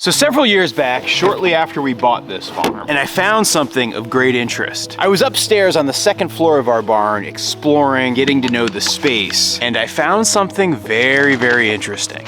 So several years back, shortly after we bought this farm, and I found something of great interest. I was upstairs on the second floor of our barn, exploring, getting to know the space, and I found something very, very interesting.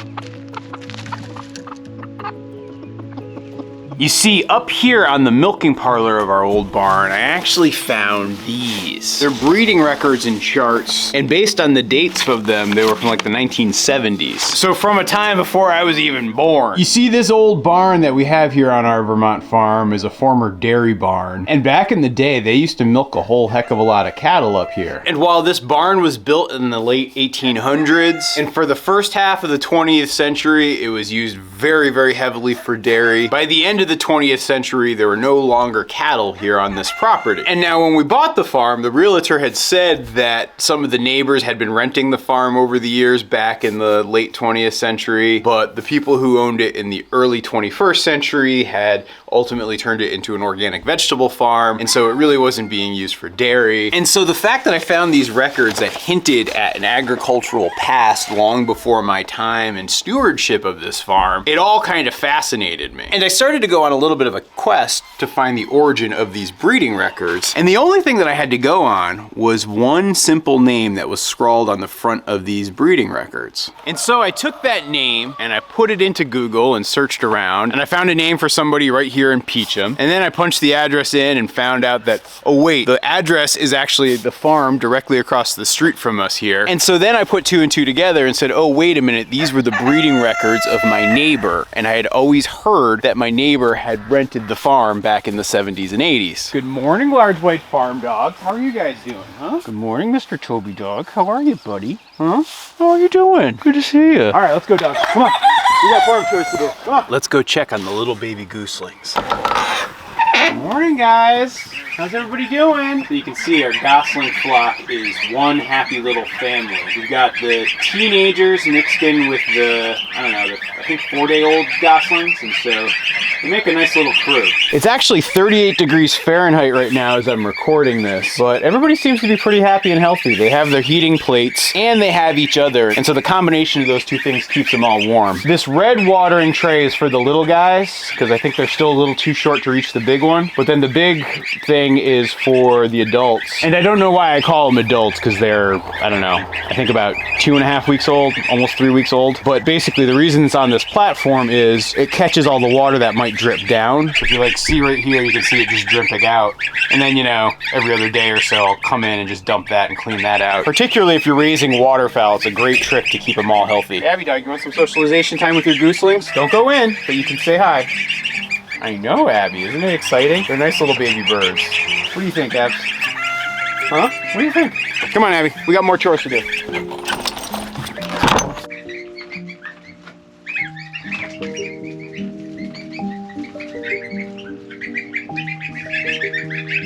You see, up here on the milking parlor of our old barn, I actually found these. They're breeding records and charts, and based on the dates of them, they were from like the 1970s. So from a time before I was even born. You see, this old barn that we have here on our Vermont farm is a former dairy barn. And back in the day, they used to milk a whole heck of a lot of cattle up here. And while this barn was built in the late 1800s, and for the first half of the 20th century, it was used very, very heavily for dairy. By the end of the 20th century, there were no longer cattle here on this property. And now when we bought the farm, the realtor had said that some of the neighbors had been renting the farm over the years back in the late 20th century, but the people who owned it in the early 21st century had ultimately turned it into an organic vegetable farm, and so it really wasn't being used for dairy. And so the fact that I found these records that hinted at an agricultural past long before my time and stewardship of this farm, it all kind of fascinated me. And I started to go on a little bit of a quest to find the origin of these breeding records, and the only thing that I had to go on was one simple name that was scrawled on the front of these breeding records. And so I took that name and I put it into Google and searched around, and I found a name for somebody right here in Peacham, and then I punched the address in and found out that, oh wait, the address is actually the farm directly across the street from us here. And so then I put two and two together and said, oh wait a minute, these were the breeding records of my neighbor, and I had always heard that my neighbor had rented the farm back in the 70s and 80s. Good morning, large white farm dogs. How are you guys doing, huh? Good morning, Mr. Toby Dog. How are you, buddy? Huh? How are you doing? Good to see you. All right, let's go, dogs. Come on. We got farm chores to do. Come on. Let's go check on the little baby gooselings. Good morning, guys. How's everybody doing? So you can see our gosling flock is one happy little family. We've got the teenagers mixed in with the, I don't know, I think 4-day-old goslings, and so they make a nice little crew. It's actually 38 degrees Fahrenheit right now as I'm recording this, but everybody seems to be pretty happy and healthy. They have their heating plates, and they have each other, and so the combination of those two things keeps them all warm. This red watering tray is for the little guys, because I think they're still a little too short to reach the big one, but then the big thing is for the adults. And I don't know why I call them adults, because they're, I don't know, I think about 2.5 weeks old, almost 3 weeks old. But basically the reason it's on this platform is it catches all the water that might drip down. If you like see right here, you can see it just dripping out. And then, you know, every other day or so, I'll come in and just dump that and clean that out. Particularly if you're raising waterfowl, it's a great trick to keep them all healthy. Hey, Abby dog, you want some socialization time with your gooselings? Don't go in, but you can say hi. I know, Abby. Isn't it exciting? They're nice little baby birds. What do you think, Abs? Huh? What do you think? Come on, Abby. We got more chores to do.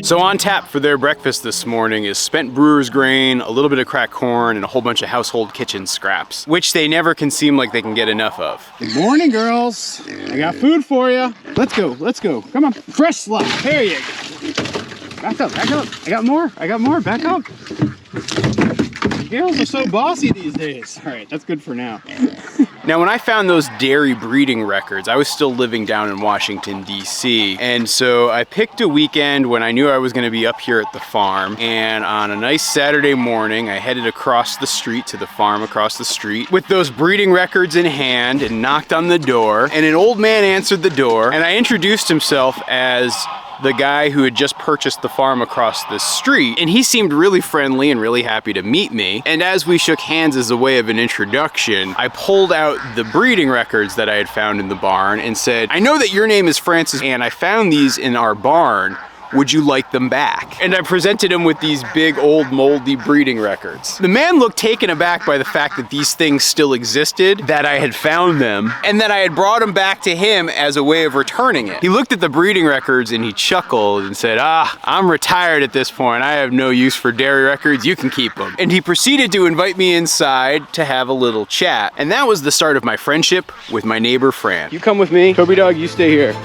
So on tap for their breakfast this morning is spent brewer's grain, a little bit of cracked corn, and a whole bunch of household kitchen scraps, which they never can seem like they can get enough of. Good morning, girls. I got food for you. Let's go, let's go. Come on, fresh slop. There you go. Back up, back up. I got more, back up. Girls are so bossy these days. All right, that's good for now. Now, when I found those dairy breeding records, I was still living down in Washington, D.C. And so I picked a weekend when I knew I was going to be up here at the farm. And on a nice Saturday morning, I headed across the street to the farm across the street with those breeding records in hand and knocked on the door. And an old man answered the door, and I introduced himself as the guy who had just purchased the farm across the street, and he seemed really friendly and really happy to meet me. And as we shook hands as a way of an introduction, I pulled out the breeding records that I had found in the barn and said, I know that your name is Francis, and I found these in our barn. Would you like them back? And I presented him with these big old moldy breeding records. The man looked taken aback by the fact that these things still existed, that I had found them, and that I had brought them back to him as a way of returning it. He looked at the breeding records and he chuckled and said, I'm retired at this point. I have no use for dairy records. You can keep them. And he proceeded to invite me inside to have a little chat. And that was the start of my friendship with my neighbor, Fran. You come with me. Toby dog, you stay here.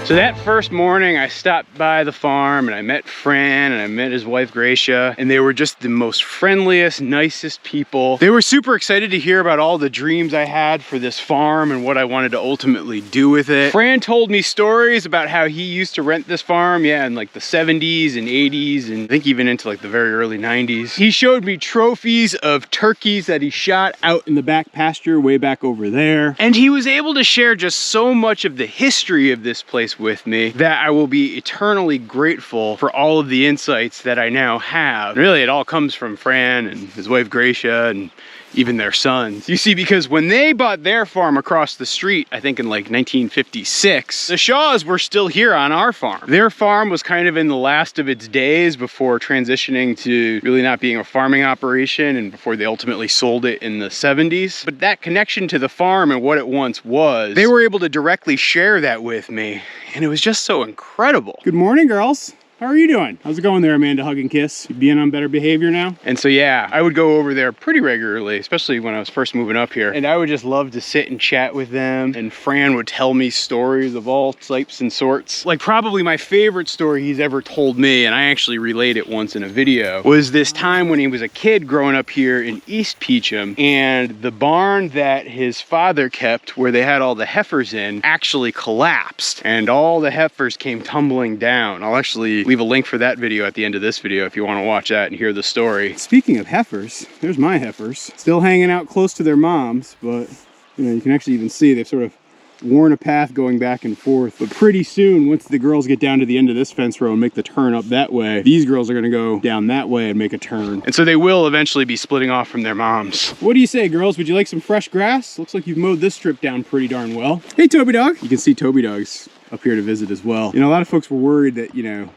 So that first morning I stopped by the farm and I met Fran and I met his wife Gracia, and they were just the most friendliest, nicest people. They were super excited to hear about all the dreams I had for this farm and what I wanted to ultimately do with it. Fran told me stories about how he used to rent this farm, in like the 70s and 80s, and I think even into like the very early 90s. He showed me trophies of turkeys that he shot out in the back pasture way back over there. And he was able to share just so much of the history of this place with me that I will be eternally grateful for all of the insights that I now have. And really, it all comes from Fran and his wife Gracia and even their sons. You see, because when they bought their farm across the street, I think in like 1956, the Shaws were still here on our farm. Their farm was kind of in the last of its days before transitioning to really not being a farming operation and before they ultimately sold it in the 70s. But that connection to the farm and what it once was, they were able to directly share that with me. And it was just so incredible. Good morning, girls. How are you doing? How's it going there, Amanda? Hug and kiss. You being on better behavior now? And so yeah, I would go over there pretty regularly, especially when I was first moving up here. And I would just love to sit and chat with them. And Fran would tell me stories of all types and sorts. Like probably my favorite story he's ever told me, and I actually relayed it once in a video, was this time when he was a kid growing up here in East Peacham, and the barn that his father kept where they had all the heifers in actually collapsed and all the heifers came tumbling down. I'll actually leave a link for that video at the end of this video if you want to watch that and hear the story. Speaking of heifers, there's my heifers. Still hanging out close to their moms, but you can actually even see they've sort of worn a path going back and forth. But pretty soon, once the girls get down to the end of this fence row and make the turn up that way, these girls are gonna go down that way and make a turn. And so they will eventually be splitting off from their moms. What do you say, girls? Would you like some fresh grass? Looks like you've mowed this strip down pretty darn well. Hey, Toby Dog. You can see Toby Dog's up here to visit as well. A lot of folks were worried that,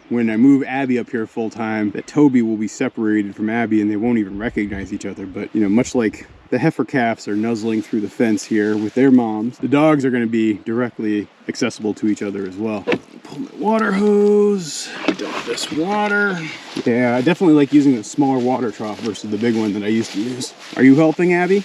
when I move Abby up here full time, that Toby will be separated from Abby and they won't even recognize each other. But, much like the heifer calves are nuzzling through the fence here with their moms, the dogs are going to be directly accessible to each other as well. Pull my water hose, dump this water. Yeah, I definitely like using a smaller water trough versus the big one that I used to use. Are you helping, Abby?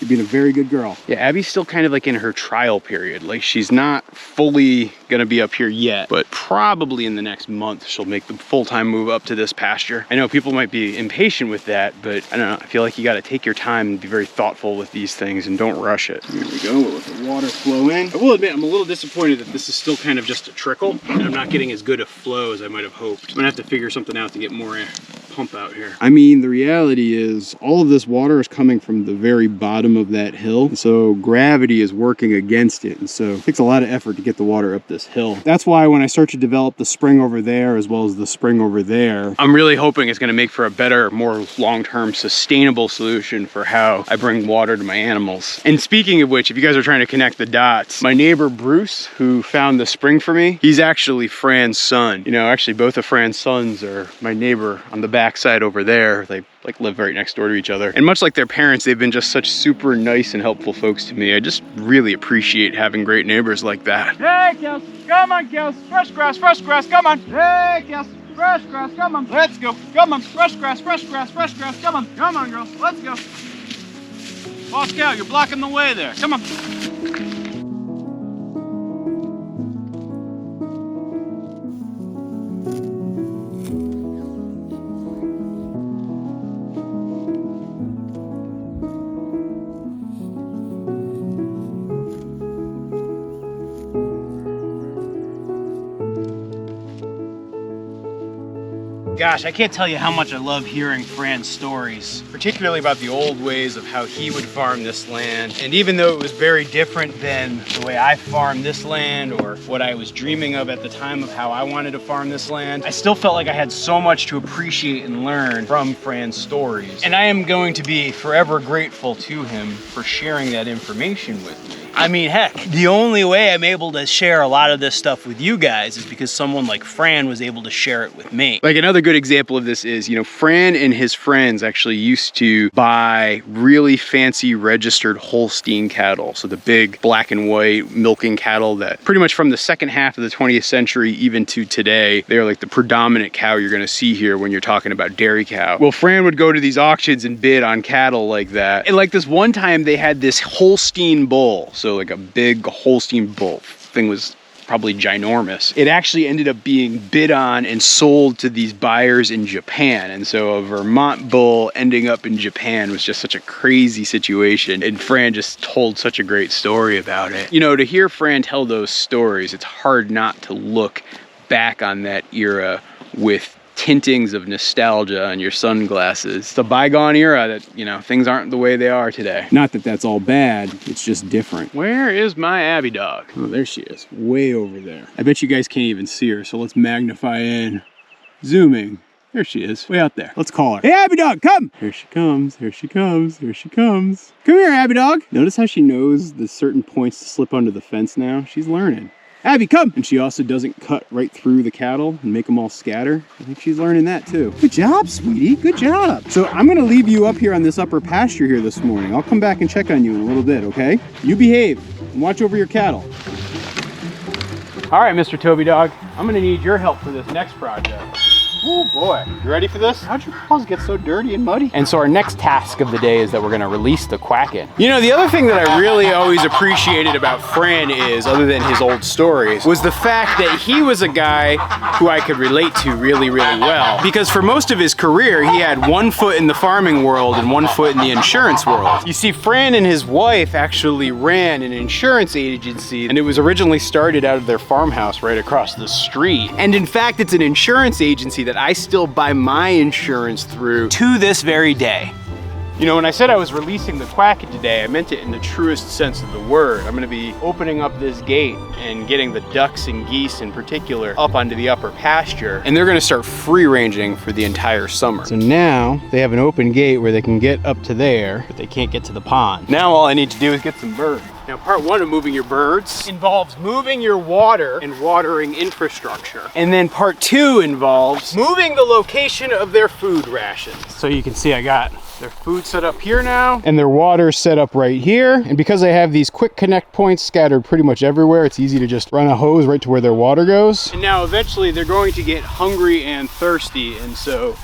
You're being a very good girl. Yeah, Abby's still kind of like in her trial period. Like she's not fully gonna be up here yet, but probably in the next month she'll make the full-time move up to this pasture. I know people might be impatient with that, but I don't know, I feel like you gotta take your time and be very thoughtful with these things and don't rush it. Here we go, we'll let the water flow in. I will admit, I'm a little disappointed that this is still kind of just a trickle and I'm not getting as good a flow as I might have hoped. I'm gonna have to figure something out to get more pump out here. I mean, the reality is all of this water is coming from the very bottom of that hill, and so gravity is working against it, and so it takes a lot of effort to get the water up this hill. That's why when I start to develop the spring over there as well as the spring over there, I'm really hoping it's going to make for a better, more long-term sustainable solution for how I bring water to my animals. And speaking of which, if you guys are trying to connect the dots, my neighbor Bruce, who found the spring for me, he's actually Fran's son. Actually both of Fran's sons are my neighbor on the backside over there. They live right next door to each other. And much like their parents, they've been just such super nice and helpful folks to me. I just really appreciate having great neighbors like that. Hey, Kels, come on, Kels. Fresh grass, come on. Hey, Kels, fresh grass, come on. Let's go, come on. Fresh grass, come on. Come on, girls, let's go. Boss Cow, you're blocking the way there. Come on. Gosh, I can't tell you how much I love hearing Fran's stories, particularly about the old ways of how he would farm this land. And even though it was very different than the way I farmed this land or what I was dreaming of at the time of how I wanted to farm this land, I still felt like I had so much to appreciate and learn from Fran's stories. And I am going to be forever grateful to him for sharing that information with me. I mean, heck, the only way I'm able to share a lot of this stuff with you guys is because someone like Fran was able to share it with me. Like another good example of this is, Fran and his friends actually used to buy really fancy registered Holstein cattle. So the big black and white milking cattle that pretty much from the second half of the 20th century even to today, they're like the predominant cow you're gonna see here when you're talking about dairy cow. Well, Fran would go to these auctions and bid on cattle like that. And like this one time they had this Holstein bull. So like a big Holstein bull. Thing was probably ginormous. It actually ended up being bid on and sold to these buyers in Japan. And so a Vermont bull ending up in Japan was just such a crazy situation. And Fran just told such a great story about it. You know, to hear Fran tell those stories, it's hard not to look back on that era with tintings of nostalgia on your sunglasses. It's a bygone era that, you know, things aren't the way they are today. Not that that's all bad, it's just different. Where is my Abby dog? Oh, there she is, way over there. I bet you guys can't even see her, so let's magnify in. Zooming. There she is, way out there. Let's call her. Hey, Abby dog, come! Here she comes, here she comes, here she comes. Come here, Abby dog. Notice how she knows the certain points to slip under the fence now? She's learning. Abby, come! And she also doesn't cut right through the cattle and make them all scatter. I think she's learning that too. Good job, sweetie, good job. So I'm gonna leave you up here on this upper pasture here this morning. I'll come back and check on you in a little bit, okay? You behave and watch over your cattle. All right, Mr. Toby Dog, I'm gonna need your help for this next project. Oh boy, you ready for this? How'd your paws get so dirty and muddy? And so our next task of the day is that we're gonna release the quacken. You know, the other thing that I really always appreciated about Fran is, other than his old stories, was the fact that he was a guy who I could relate to really, really well. Because for most of his career, he had one foot in the farming world and one foot in the insurance world. You see, Fran and his wife actually ran an insurance agency, and it was originally started out of their farmhouse right across the street. And in fact, it's an insurance agency that I still buy my insurance through to this very day. You know, when I said I was releasing the quacken today, I meant it in the truest sense of the word. I'm gonna be opening up this gate and getting the ducks and geese in particular up onto the upper pasture, and they're gonna start free ranging for the entire summer. So now they have an open gate where they can get up to there, but they can't get to the pond. Now all I need to do is get some birds. Now, part one of moving your birds involves moving your water and watering infrastructure. And then part two involves moving the location of their food rations. So you can see I got their food set up here now, and their water set up right here. And because I have these quick connect points scattered pretty much everywhere, it's easy to just run a hose right to where their water goes. And now eventually they're going to get hungry and thirsty, and so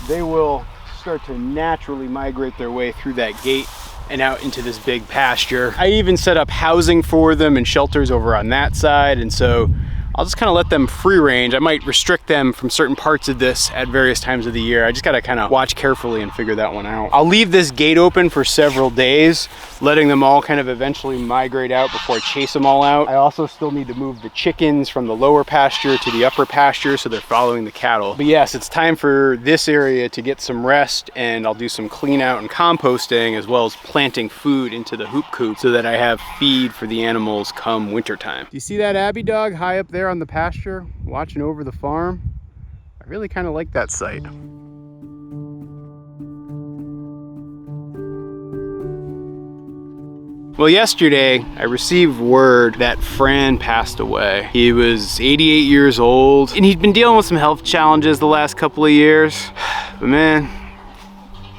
they will start to naturally migrate their way through that gate and out into this big pasture. I even set up housing for them and shelters over on that side, and so I'll just kind of let them free range. I might restrict them from certain parts of this at various times of the year. I just gotta kind of watch carefully and figure that one out. I'll leave this gate open for several days, letting them all kind of eventually migrate out before I chase them all out. I also still need to move the chickens from the lower pasture to the upper pasture so they're following the cattle. But yes, it's time for this area to get some rest, and I'll do some clean out and composting, as well as planting food into the hoop coop so that I have feed for the animals come wintertime. Do you see that Abby dog high up there on the pasture watching over the farm? I really kind of like that sight. Well, yesterday I received word that Fran passed away. He was 88 years old, and he'd been dealing with some health challenges the last couple of years. But man,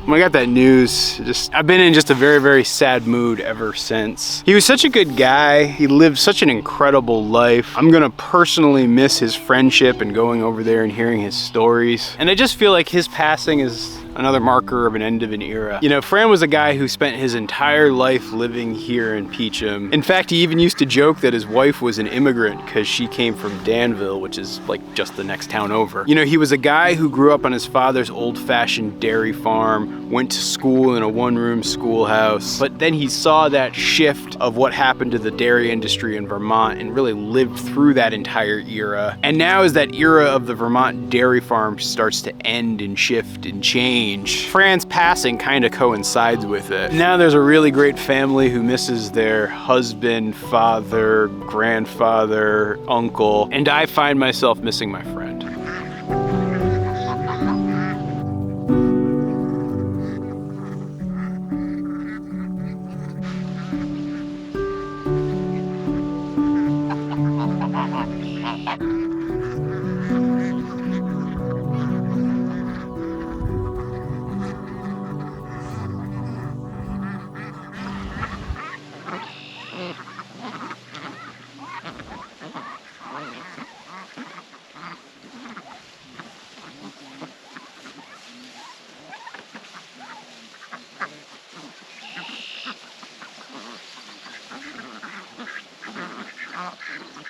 when I got that news, I've been in just a very, very sad mood ever since. He was such a good guy. He lived such an incredible life. I'm gonna personally miss his friendship and going over there and hearing his stories. And I just feel like his passing is another marker of an end of an era. You know, Fran was a guy who spent his entire life living here in Peacham. In fact, he even used to joke that his wife was an immigrant because she came from Danville, which is like just the next town over. You know, he was a guy who grew up on his father's old-fashioned dairy farm, went to school in a one-room schoolhouse, but then he saw that shift of what happened to the dairy industry in Vermont and really lived through that entire era. And now as that era of the Vermont dairy farm starts to end and shift and change, Fran's passing kind of coincides with it. Now there's a really great family who misses their husband, father, grandfather, uncle, and I find myself missing my friend.